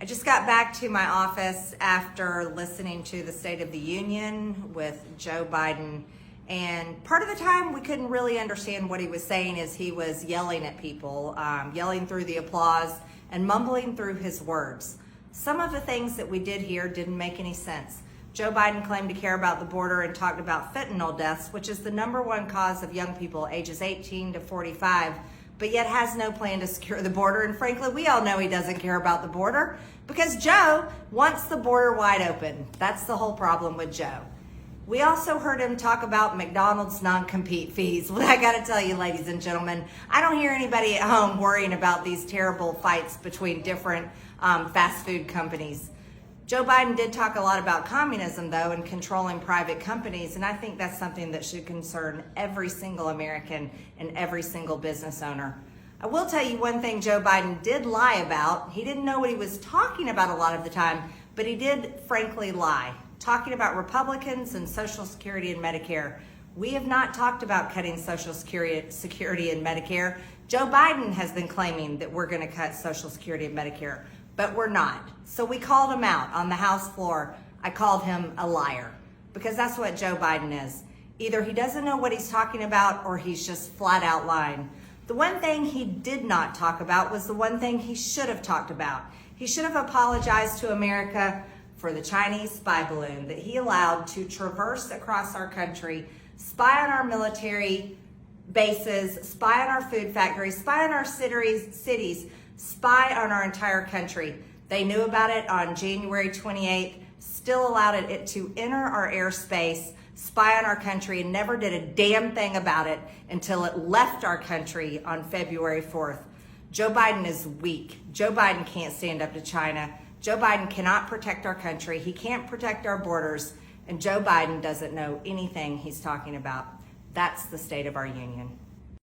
I just got back to my office after listening to the State of the Union with Joe Biden. And part of the time we couldn't really understand what he was saying as he was yelling at people, yelling through the applause and mumbling through his words. Some of the things that we did hear didn't make any sense. Joe Biden claimed to care about the border and talked about fentanyl deaths, which is the #1 cause of young people ages 18 to 45, but yet has no plan to secure the border. And frankly, we all know he doesn't care about the border because Joe wants the border wide open. That's the whole problem with Joe. We also heard him talk about McDonald's non-compete fees. Well, I gotta tell you, ladies and gentlemen, I don't hear anybody at home worrying about these terrible fights between different fast food companies. Joe Biden did talk a lot about communism, though, and controlling private companies, and I think that's something that should concern every single American and every single business owner. I will tell you one thing Joe Biden did lie about. He didn't know what he was talking about a lot of the time, but he did frankly lie, talking about Republicans and Social Security and Medicare. We have not talked about cutting Social Security and Medicare. Joe Biden has been claiming that we're going to cut Social Security and Medicare, but we're not. So we called him out on the House floor. I called him a liar because that's what Joe Biden is. Either he doesn't know what he's talking about or he's just flat out lying. The one thing he did not talk about was the one thing he should have talked about. He should have apologized to America for the Chinese spy balloon that he allowed to traverse across our country, spy on our military bases, spy on our food factories, spy on our cities, spy on our entire country. They knew about it on January 28th, still allowed it to enter our airspace, spy on our country, and never did a damn thing about it until it left our country on February 4th. Joe Biden is weak. Joe Biden can't stand up to China. Joe Biden cannot protect our country. He can't protect our borders. And Joe Biden doesn't know anything he's talking about. That's the state of our union.